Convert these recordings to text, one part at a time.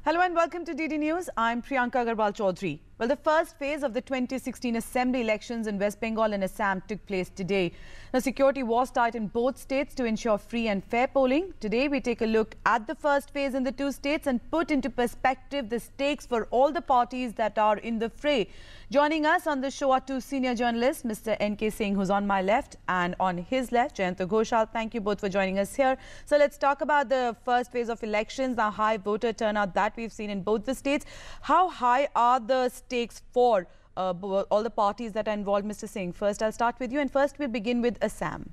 Hello and welcome to DD News. I'm Priyanka Agarwal Chaudhary. Well, the first phase of the 2016 Assembly elections in West Bengal and Assam took place today. Now, security was tight in both states to ensure free and fair polling. Today, we take a look at the first phase in the two states and put into perspective the stakes for all the parties that are in the fray. Joining us on the show are two senior journalists, Mr. N.K. Singh, who's on my left, and on his left, Jayanta Ghoshal. Thank you both for joining us here. So let's talk about the first phase of elections, the high voter turnout that we've seen in both the states. How high are the stakes for all the parties that are involved? Mr. Singh, first I'll start with you, and first we'll begin with Assam.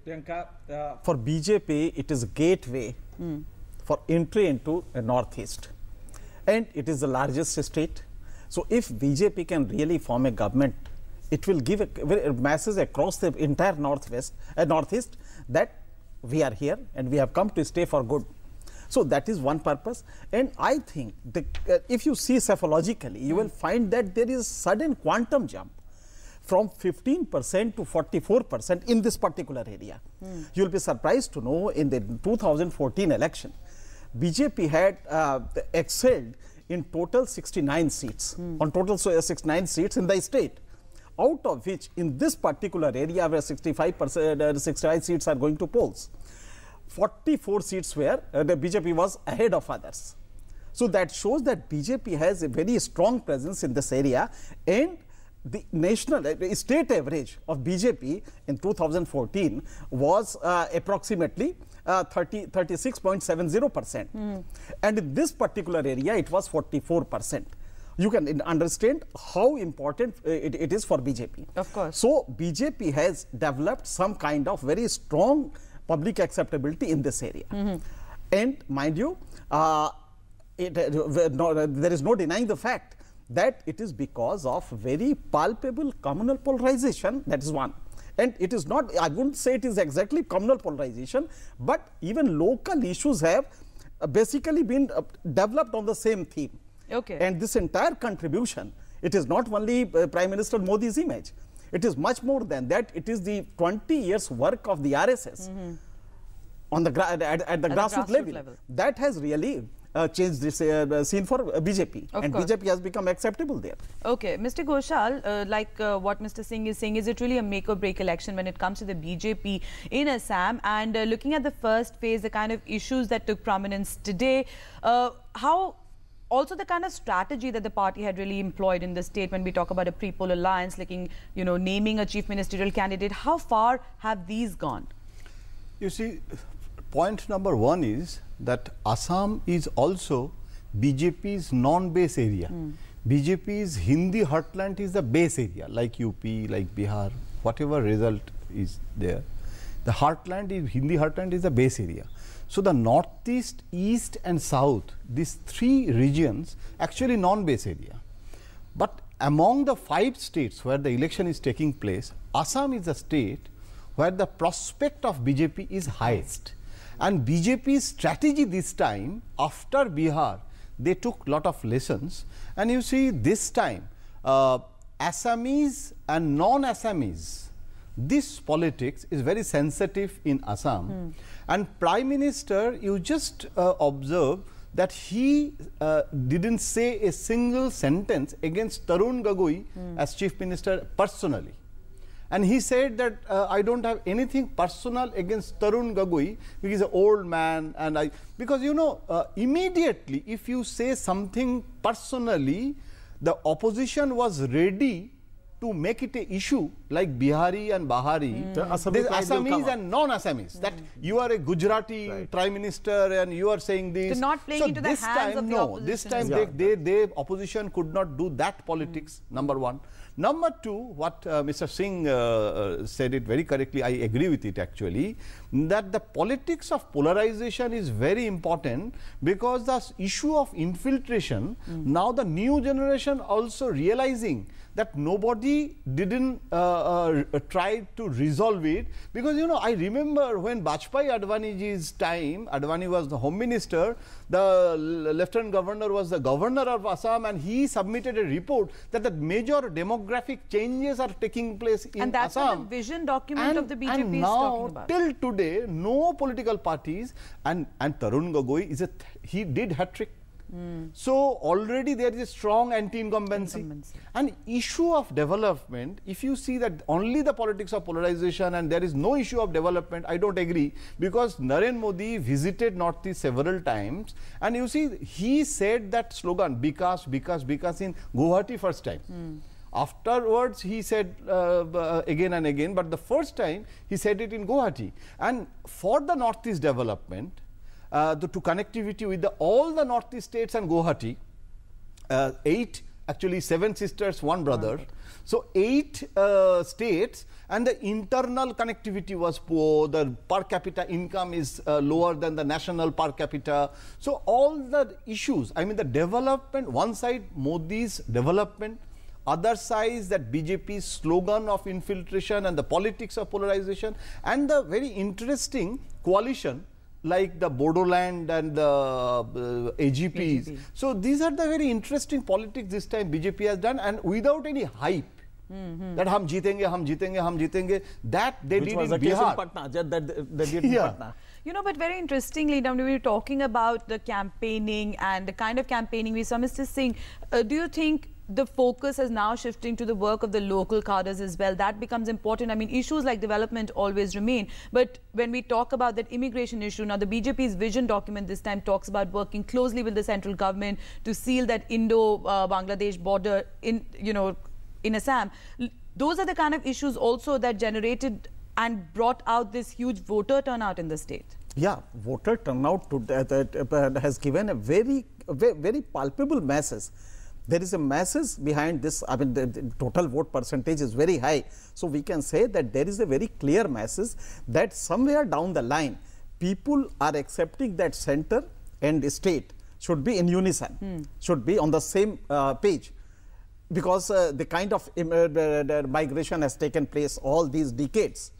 Priyanka, for BJP, it is a gateway for entry into a northeast, and it is the largest state. So if BJP can really form a government, it will give a message across the entire northeast that we are here and we have come to stay for good. So that is one purpose. And I think if you see psephologically, you will find that there is a sudden quantum jump from 15% to 44% in this particular area. You will be surprised to know in the 2014 election, BJP had excelled in total 69 seats, on total 69 seats in the state, out of which in this particular area where 65 seats are going to polls, 44 seats where the BJP was ahead of others. So that shows that BJP has a very strong presence in this area, and the national state average of BJP in 2014 was approximately 36.70%. And in this particular area, it was 44%. You can understand how important it is for BJP. Of course. So BJP has developed some kind of very strong public acceptability in this area. And mind you, there is no denying the fact that it is because of very palpable communal polarization. That is one. And it is not, I wouldn't say it is exactly communal polarization, but even local issues have basically been developed on the same theme. Okay. And this entire contribution, it is not only Prime Minister Modi's image. It is much more than that. It is the 20 years work of the RSS on the at the grassroots level. That has really changed this scene for BJP, and BJP has become acceptable there. Okay, Mr. Ghoshal, like what Mr. Singh is saying, is it really a make or break election when it comes to the BJP in Assam? And looking at the first phase, the kind of issues that took prominence today, how also the kind of strategy that the party had really employed in the state when we talk about a pre-poll alliance, like naming a chief ministerial candidate, how far have these gone? You see, point number one is that Assam is also BJP's non-base area. BJP's Hindi heartland is the base area, like UP, like Bihar, whatever result is there. The heartland is, Hindi heartland is the base area. So the northeast, east and south, these three regions actually non-base area. But among the 5 states where the election is taking place, Assam is the state where the prospect of BJP is highest. And BJP's strategy this time, after Bihar, they took a lot of lessons. And you see, this time, Assamese and non-Assamese, this politics is very sensitive in Assam. And Prime Minister, you just observe that he didn't say a single sentence against Tarun Gogoi as Chief Minister personally. And he said that I don't have anything personal against Tarun Gogoi because he's an old man, and because immediately if you say something personally, the opposition was ready to make it an issue like Bihari and Bahari, Assamese and non-Assamese, that you are a Gujarati Prime Minister and you are saying this. So not playing into the hands of the opposition. This time the opposition could not do that politics, number one. Number two, what Mr. Singh said it very correctly, I agree with it actually, that the politics of polarization is very important because the issue of infiltration, now the new generation also realizing that nobody didn't try to resolve it, because I remember when Bajpayee Advaniji's time, Advani was the Home Minister, the Lieutenant Governor was the Governor of Assam, and he submitted a report that the major demographic changes are taking place in Assam. And that's what the vision document of the BJP is talking about. Till today, no political parties, and Tarun Gogoi he did hat-trick. So already there is a strong anti-incumbency. And issue of development, if you see that only the politics of polarization and there is no issue of development, I don't agree, because Narendra Modi visited Northeast several times, and you see he said that slogan Bikas, Bikas, Bikas in Guwahati first time. Afterwards he said again and again, but the first time he said it in Guwahati. And for the Northeast development, to connectivity with all the Northeast states and Guwahati, 7 sisters, 1 brother. So 8 states, and the internal connectivity was poor, the per capita income is lower than the national per capita. So all the issues, I mean the development, one side Modi's development, other side that BJP's slogan of infiltration and the politics of polarization, and the very interesting coalition like the Bodoland and the AGPs. So these are the very interesting politics this time BJP has done, and without any hype. That hum jeetenge, that they did in Bihar. Patna, that they did in Patna. You know, but very interestingly, now we were talking about the campaigning and the kind of campaigning we saw. Mr. Singh, do you think the focus is now shifting to the work of the local cadres as well? That becomes important. I mean, issues like development always remain. But when we talk about that immigration issue, now the BJP's vision document this time talks about working closely with the central government to seal that Indo-Bangladesh border in Assam. Those are the kind of issues also that generated and brought out this huge voter turnout in the state. Yeah, voter turnout has given a very palpable message. There is a message behind this. I mean, the total vote percentage is very high. So we can say that there is a very clear message that somewhere down the line, people are accepting that center and state should be in unison, should be on the same page. Because the kind of migration has taken place all these decades,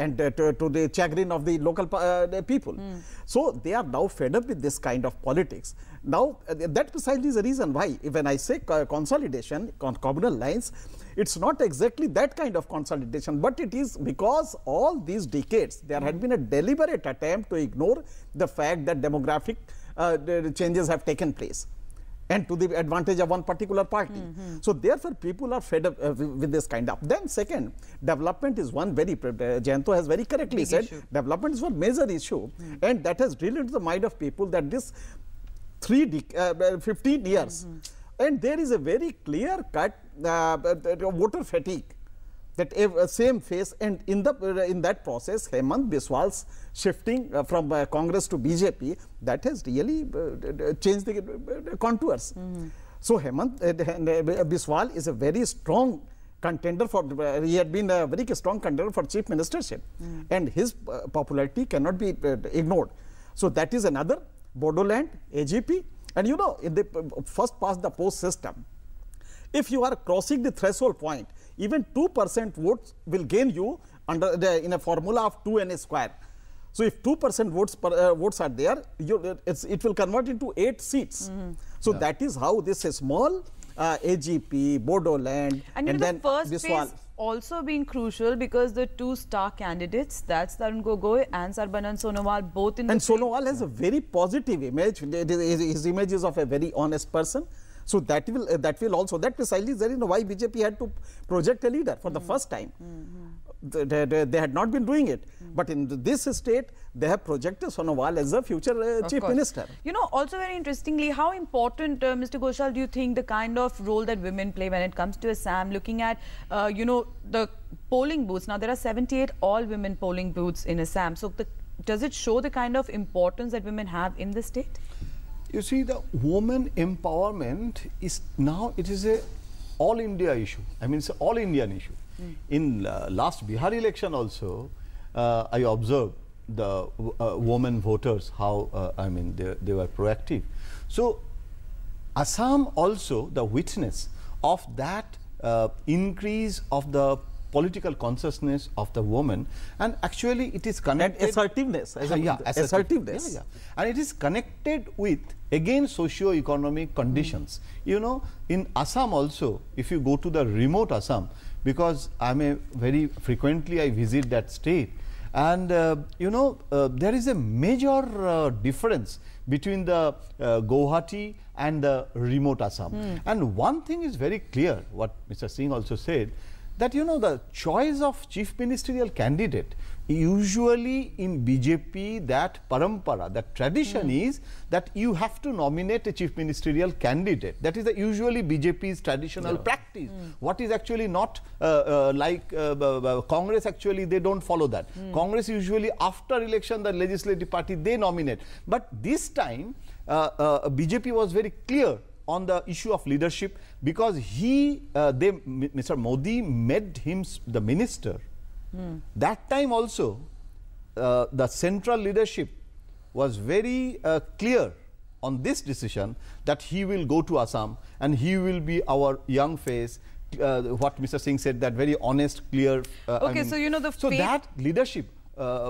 and to the chagrin of the local people. So they are now fed up with this kind of politics. Now that precisely is the reason why when I say consolidation on communal lines, it's not exactly that kind of consolidation, but it is because all these decades there had been a deliberate attempt to ignore the fact that demographic changes have taken place, and to the advantage of one particular party. So therefore people are fed up with this kind of. Then second, development is one very, Jayanto has very correctly said, development is one major issue, and that has drilled into the mind of people that this 15 years, and there is a very clear cut voter fatigue, that same phase, and in that process Hemant Biswal's shifting from Congress to BJP, that has really changed the contours. So Hemant Biswal is a very strong contender for, he had been a very strong contender for chief ministership, and his popularity cannot be ignored. So that is another. Bodoland, AGP, and you know, in the first past the post system, if you are crossing the threshold point, even 2% votes will gain you in a formula of 2n square. So if 2% votes are there, it will convert into 8 seats. So that is how this small AGP, Bodoland, and then the first Biswal. phase also been crucial because the 2 star candidates, that's Tarun Gogoi and Sarbanan Sonowal, both in the Sonowal has a very positive image. His image is of a very honest person. So that precisely is the reason why BJP had to project a leader for the first time. They had not been doing it, but in this state they have projected Sonowal as a future chief minister. You know, also very interestingly, how important, Mr. Ghoshal, do you think the kind of role that women play when it comes to Assam, looking at, you know, the polling booths? Now there are 78 all-women polling booths in Assam. So does it show the kind of importance that women have in the state? You see, the woman empowerment is now, it is a all India issue. I mean, it's an all Indian issue. In last Bihar election also, I observed the women voters, how, I mean, they were proactive. So Assam also the witness of that increase of the political consciousness of the woman, and actually it is connected. And assertiveness. Assertiveness. Yeah. And it is connected with, again, socio-economic conditions. You know, in Assam also, if you go to the remote Assam, because very frequently I visit that state, And there is a major difference between the Guwahati and the remote Assam. And one thing is very clear, what Mr. Singh also said, that the choice of chief ministerial candidate, usually in BJP, that parampara, that tradition is that you have to nominate a chief ministerial candidate. That is usually BJP's traditional practice. What is actually not like Congress, actually they don't follow that. Congress usually after election, the legislative party, they nominate. But this time BJP was very clear on the issue of leadership, because Mr. Modi made him the minister. That time also, the central leadership was very clear on this decision that he will go to Assam and he will be our young face. What Mr. Singh said, that very honest, clear. Okay, so so that leadership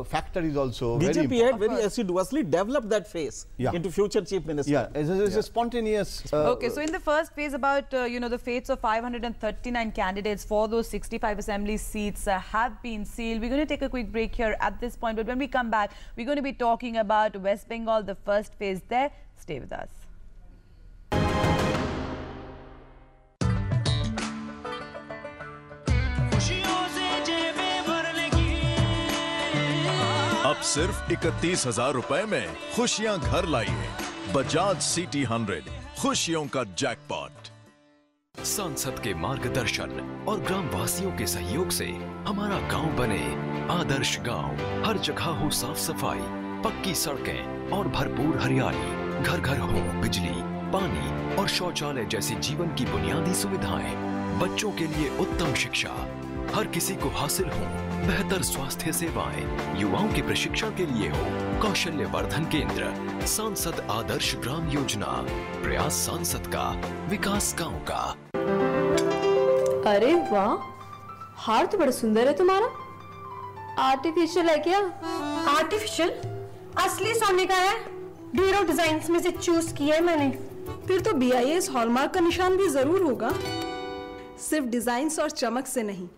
factor is also BJP very had very assiduously developed that face into future chief minister. Yeah, it's a spontaneous. Okay, so in the first phase, about the fates of 539 candidates for those 65 assembly seats have been sealed. We're going to take a quick break here at this point, but when we come back, we're going to be talking about West Bengal, the first phase there. Stay with us. अब सिर्फ 31,000 रुपए में खुशियां घर लाइए। Bajaj city 100, खुशियों का jackpot. सांसद के मार्गदर्शन और ग्राम वासियों के सहयोग से हमारा गांव बने आदर्श गांव। हर जगह हो साफ सफाई, पक्की सड़कें और भरपूर हरियाली। घर घर हो बिजली, पानी और शौचालय जैसी जीवन की बुनियादी सुविधाएं। बच्चों के लिए उत्तम शिक्षा, हर किसी को हासिल हो बेहतर स्वास्थ्य सेवाएं। युवाओं के प्रशिक्षण के लिए हो कौशल्य वर्धन केंद्र। सांसद आदर्श ग्राम योजना, प्रयास सांसद का, विकास गांव का। अरे वाह, हार तो बड़ा सुंदर है तुम्हारा। आर्टिफिशियल है क्या? आर्टिफिशियल? असली सोने का है। ढेरों डिजाइन्स में से चूज किया है मैंने। फिर तो BIS हॉलमार्क का निशान भी जरूर होगा। सिर्फ डिजाइन्स और चमक से नहीं,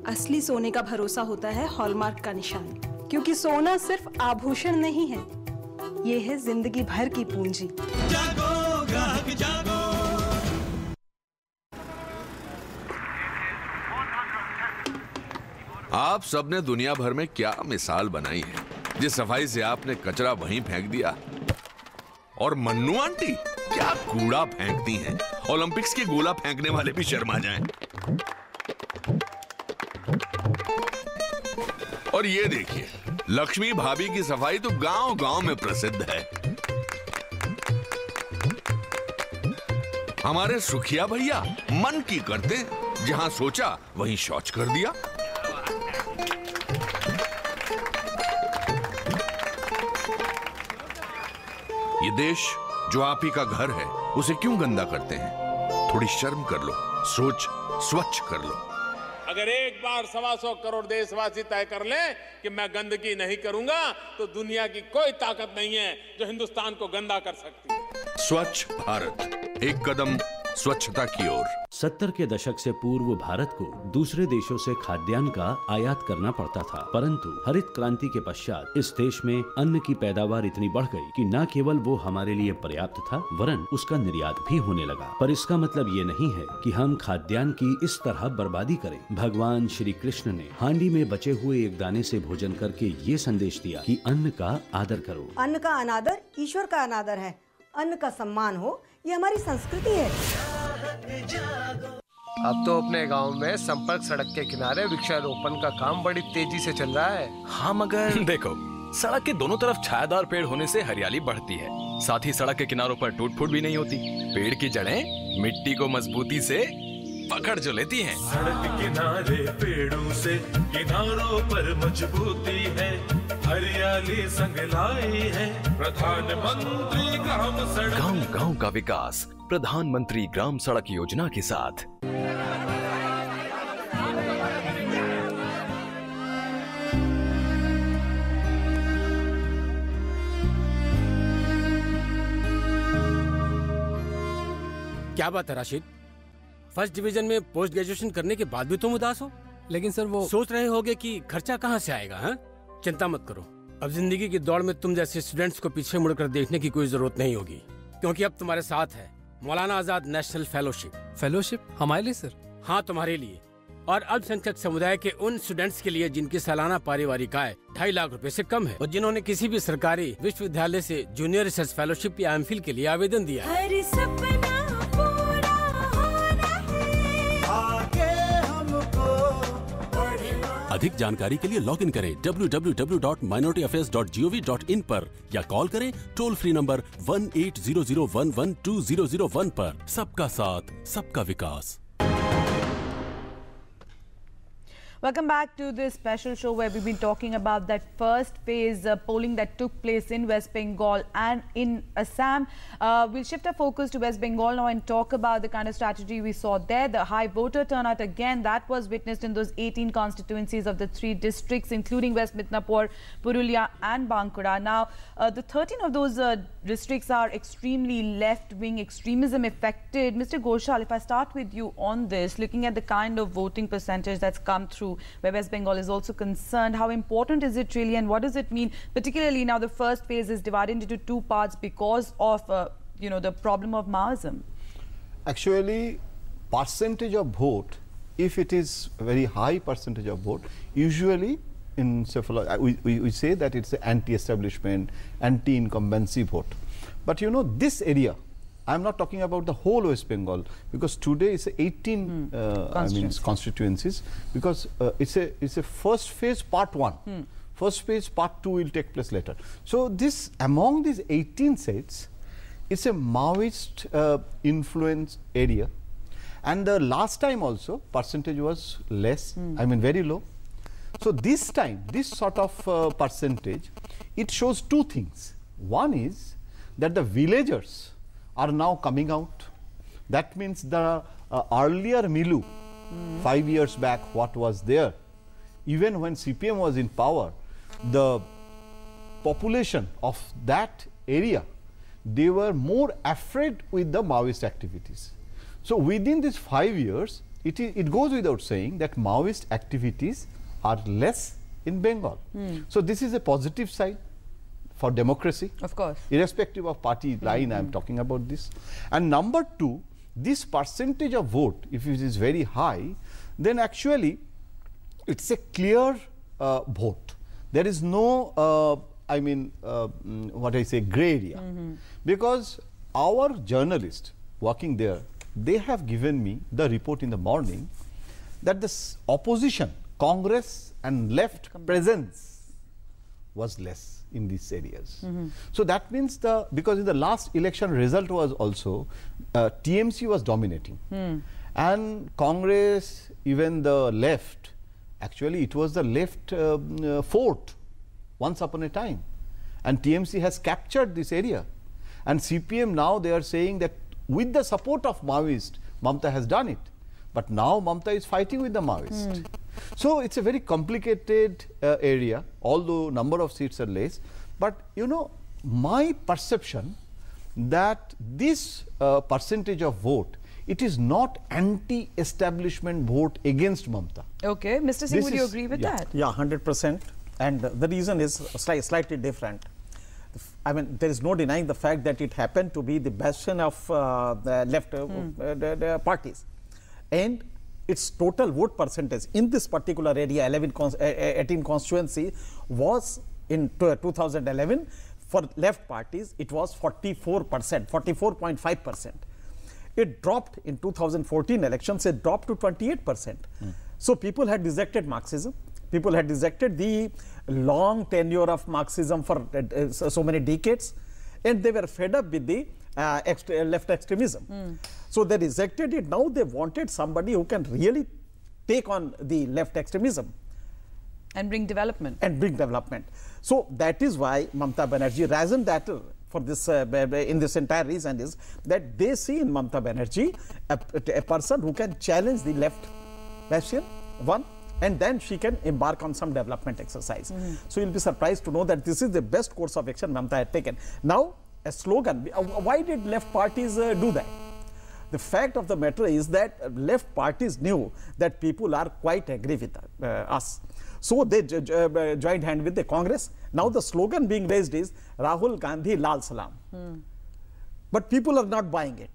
असली सोने का भरोसा होता है हॉलमार्क का निशान, क्योंकि सोना सिर्फ आभूषण नहीं है, ये है जिंदगी भर की पूंजी। जागो ग्राहक जागो। आप सबने दुनिया भर में क्या मिसाल बनाई है, जिस सफाई से आपने कचरा वहीं फेंक दिया। और मन्नू आंटी क्या कूड़ा फेंकती हैं, ओलंपिक्स के गोला फेंकने वाले भी शर्मा जाएं। और ये देखिए, लक्ष्मी भाभी की सफाई तो गांव गांव में प्रसिद्ध है। हमारे सुखिया भैया मन की करते, जहां सोचा वहीं शौच कर दिया। ये देश जो आप ही का घर है, उसे क्यों गंदा करते हैं? थोड़ी शर्म कर लो, सोच स्वच्छ कर लो। अगर एक बार 125 करोड़ देशवासी तय कर ले कि मैं गंदगी नहीं करूंगा, तो दुनिया की कोई ताकत नहीं है जो हिंदुस्तान को गंदा कर सकती है। स्वच्छ भारत, एक कदम स्वच्छता की ओर। 70 के दशक से पूर्व भारत को दूसरे देशों से खाद्यान्न का आयात करना पड़ता था, परंतु हरित क्रांति के पश्चात इस देश में अन्न की पैदावार इतनी बढ़ गई कि न केवल वो हमारे लिए पर्याप्त था, वरन उसका निर्यात भी होने लगा। पर इसका मतलब ये नहीं है कि हम खाद्यान्न की इस तरह बर्बादी करें। भगवान श्री कृष्ण ने हांडी में बचे हुए एक दाने से भोजन करके ये संदेश दिया कि अन्न का आदर करो। अन्न का अनादर ईश्वर का अनादर है। अन्न का सम्मान हो, ये हमारी संस्कृति है। अब तो अपने गांव में संपर्क सड़क के किनारे वृक्षारोपण का काम बड़ी तेजी से चल रहा है। हाँ, मगर देखो, सड़क के दोनों तरफ छायादार पेड़ होने से हरियाली बढ़ती है, साथ ही सड़क के किनारों पर टूट फूट भी नहीं होती। पेड़ की जड़ें मिट्टी को मजबूती से पकड़ जो लेती हैं। सड़क किनारे पेड़ों से किनारों पर मजबूती है, हरियाली संग लाई है प्रधानमंत्री ग्राम सड़क। गांव का विकास प्रधानमंत्री ग्राम सड़क योजना के साथ। क्या बात है राशिद, फर्स्ट डिवीजन में पोस्ट ग्रेजुएशन करने के बाद भी तुम उदास हो? लेकिन सर वो सोच रहे होगे कि खर्चा कहाँ से आएगा? हाँ, चिंता मत करो, अब जिंदगी की दौड़ में तुम जैसे स्टूडेंट्स को पीछे मुड़कर देखने की कोई जरूरत नहीं होगी, क्योंकि अब तुम्हारे साथ है Maulana Azad national fellowship. Fellowship हमारे लिए सर? हाँ, तुम्हारे लिए और अल्पसंख्यक समुदाय के उन स्टूडेंट्स के लिए जिनकी सालाना पारिवारिक आय 2.5 लाख रुपए से कम है और जिन्होंने किसी भी सरकारी विश्वविद्यालय से जूनियर रिसर्च फेलोशिप या एमफिल के लिए आवेदन दिया है। अधिक जानकारी के लिए लॉग इन करें www.minorityaffaires.gov.in पर या कॉल करें टोल फ्री नंबर 1800112001 पर। सबका साथ, सबका विकास। Welcome back to this special show where we've been talking about that first phase polling that took place in West Bengal and in Assam. We'll shift our focus to West Bengal now and talk about the kind of strategy we saw there. The high voter turnout again that was witnessed in those 18 constituencies of the 3 districts, including West Midnapur, Purulia and Bankura. Now, the 13 of those districts are extremely left-wing extremism affected. Mr. Ghoshal, if I start with you on this, looking at the kind of voting percentage that's come through, where West Bengal is also concerned, how important is it really and what does it mean? Particularly now the first phase is divided into 2 parts because of, the problem of Maoism. Actually, percentage of vote, if it is a very high percentage of vote, usually in psychology, we say that it's an anti-establishment, anti-incumbency vote. But this area, I'm not talking about the whole West Bengal, because today it's 18 constituencies, because it's a first phase part 1. First phase part 2 will take place later. So this, among these 18 seats, it's a Maoist influence area, and the last time also percentage was less, very low. So this time, this sort of percentage, it shows 2 things. One is that the villagers are now coming out. That means the earlier milieu, 5 years back, what was there, even when CPM was in power, the population of that area, they were more afraid with the Maoist activities. So within these 5 years, it goes without saying that Maoist activities are less in Bengal. So this is a positive side for democracy, of course, irrespective of party line. I am talking about this. And number 2, this percentage of vote, if it is very high, then actually it's a clear vote. There is no gray area, because our journalists working there, they have given me the report in the morning that the opposition, Congress and left presence was less in these areas. So that means because in the last election result was also TMC was dominating, and Congress, even the left, actually it was the left fort once upon a time, and TMC has captured this area, and CPM now they are saying that with the support of Maoist, Mamta has done it, but now Mamta is fighting with the Maoist. So it's a very complicated area, although number of seats are less. But my perception that this percentage of vote, it is not anti-establishment vote against Mamta. Okay, Mr. Singh, would you agree with that? Yeah, 100%. And the reason is slightly different. There is no denying the fact that it happened to be the bastion of the left the parties, and its total vote percentage in this particular area, 18 constituency, was in 2011 for left parties, it was 44%, 44.5%. It dropped in 2014 elections, it dropped to 28%. So people had rejected Marxism, people had rejected the long tenure of Marxism for so many decades, and they were fed up with the left extremism. So they rejected it. Now they wanted somebody who can really take on the left extremism and bring development. So that is why Mamta Banerjee reasoned that for this in this entire reason is that they see in Mamta Banerjee a person who can challenge the left bastion, one, and then she can embark on some development exercise. So you'll be surprised to know that this is the best course of action Mamta had taken. Now a slogan, why did left parties do that? The fact of the matter is that left parties knew that people are quite angry with us. So they joined hand with the Congress. Now the slogan being raised is Rahul Gandhi Lal Salam. But people are not buying it.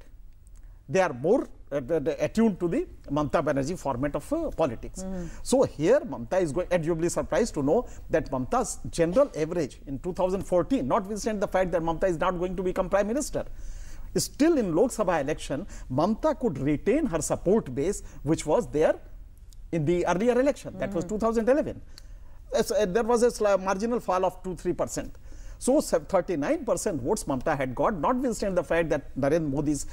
They are more attuned to the Mamata Banerjee format of politics. So here Mamata is going, and you'll be surprised to know that Mamata's general average in 2014, notwithstanding the fact that Mamata is not going to become Prime Minister, still in Lok Sabha election, Mamata could retain her support base, which was there in the earlier election, that was 2011. There was a marginal fall of 2-3%. So 39% votes Mamata had got, notwithstanding the fact that Narendra Modi's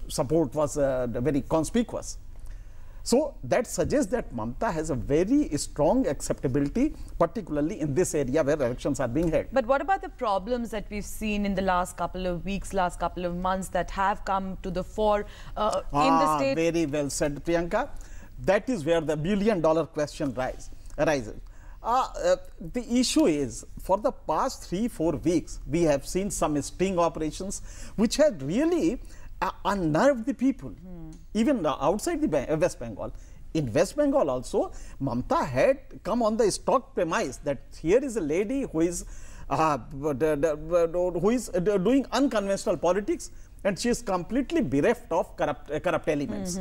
support was very conspicuous. So that suggests that Mamata has a very strong acceptability, particularly in this area where elections are being held. But what about the problems that we've seen in the last couple of weeks, last couple of months that have come to the fore in the state? Very well said, Priyanka. That is where the billion-dollar question arises. The issue is, for the past 3-4 weeks, we have seen some sting operations which had really unnerved the people, even outside the West Bengal. In West Bengal also, Mamata had come on the stock premise that here is a lady who is doing unconventional politics, and she is completely bereft of corrupt elements.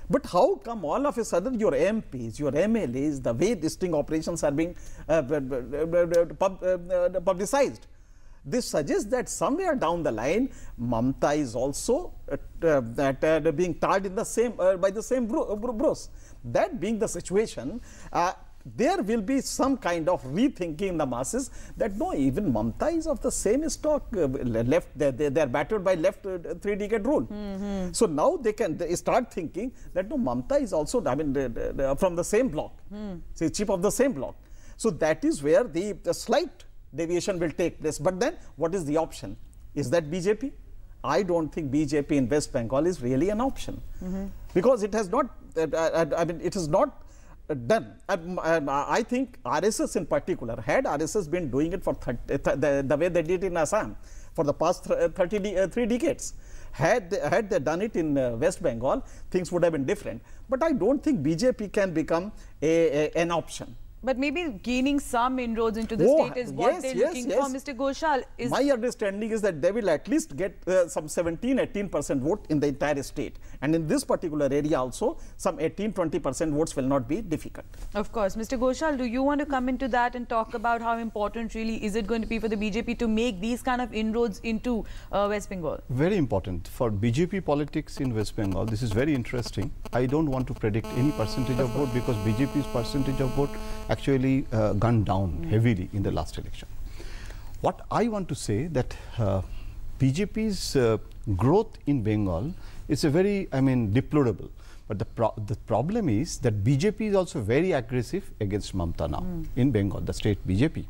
But how come all of a sudden your MPs, your MLAs, the way these sting operations are being publicized? This suggests that somewhere down the line, Mamata is also being tarred in the same by the same bruise. That being the situation, there will be some kind of rethinking in the masses that no, even Mamata is of the same stock. Left, they are battered by left 3-decade rule. So now they start thinking that no, Mamata is also, I mean, from the same block, say chief of the same block. So that is where the slight deviation will take place. But then what is the option? Is that BJP? I don't think BJP in West Bengal is really an option, because it has not, I mean, it is not done. I think RSS in particular, had RSS been doing it for the way they did in Assam for the past 3 decades, had they done it in West Bengal, things would have been different. But I don't think BJP can become an option. But maybe gaining some inroads into the state is what they're looking for, Mr. Ghoshal. My understanding is that they will at least get some 17-18% vote in the entire state. And in this particular area also, some 18-20% votes will not be difficult. Of course. Mr. Ghoshal, do you want to come into that and talk about how important really is it going to be for the BJP to make these kind of inroads into West Bengal? Very important. For BJP politics in West Bengal, this is very interesting. I don't want to predict any percentage of vote, because BJP's percentage of vote actually gone down heavily in the last election. What I want to say that BJP's growth in Bengal is a very, I mean, deplorable. But the problem is that BJP is also very aggressive against Mamata now in Bengal, the state BJP.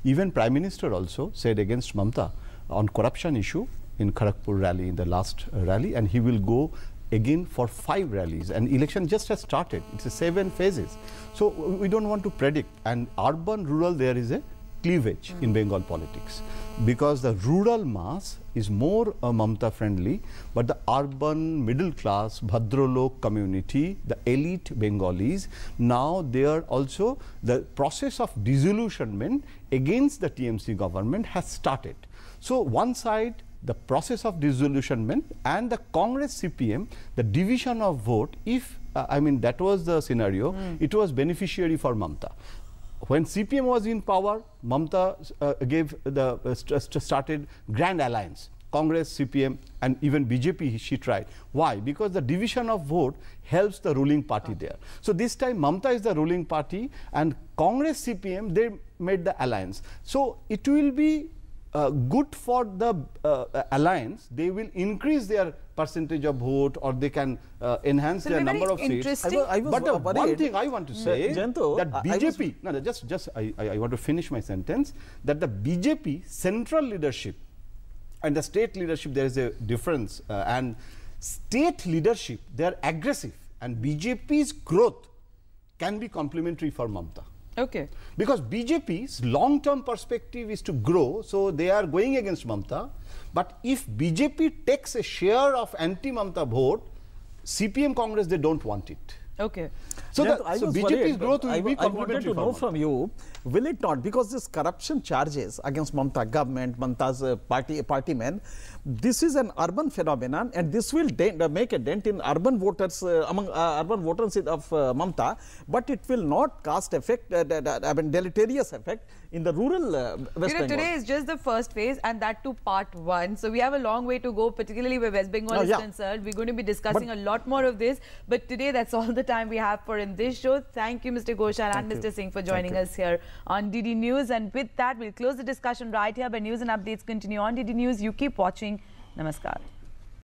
Even Prime Minister also said against Mamata on corruption issue in Kharagpur rally, in the last rally, and he will go again for 5 rallies, and election just has started. It's 7 phases. So we don't want to predict. And urban, rural, there is a cleavage in Bengal politics, because the rural mass is more Mamata friendly, but the urban middle class, Bhadralok community, the elite Bengalis, now they are also, the process of disillusionment against the TMC government has started. So one side, the process of disillusionment, and the Congress CPM, the division of vote, if I mean that was the scenario, it was beneficiary for Mamata. When CPM was in power, Mamata started grand alliance, Congress, CPM, and even BJP she tried. Why? Because the division of vote helps the ruling party there. So this time Mamata is the ruling party, and Congress, CPM, they made the alliance. So it will be good for the alliance. They will increase their percentage of vote, or they can enhance their number of seats. But one thing I want to say that BJP, I want to finish my sentence, that the BJP central leadership and the state leadership, there is a difference, and state leadership, they are aggressive, and BJP's growth can be complementary for Mamata. Okay. Because BJP's long-term perspective is to grow, so they are going against Mamata. But if BJP takes a share of anti-Mamata vote, CPM Congress, they don't want it. Okay. So, BJP's growth will be complementary. I wanted to know from you, will it not, because this corruption charges against Mamata government, Mamata's party men, this is an urban phenomenon, and this will make a dent in urban voters among urban voters of Mamata, but it will not cast effect, deleterious effect in the rural West Bengal. Today is just the first phase, and that too part 1. So we have a long way to go, particularly where West Bengal is concerned. We're going to be discussing a lot more of this, but today that's all the time we have for in this show. Thank you, Mr. Ghoshal and Mr. Singh, for joining us here on DD News. And with that, we'll close the discussion right here. But news and updates continue on DD News. You keep watching. Namaskar.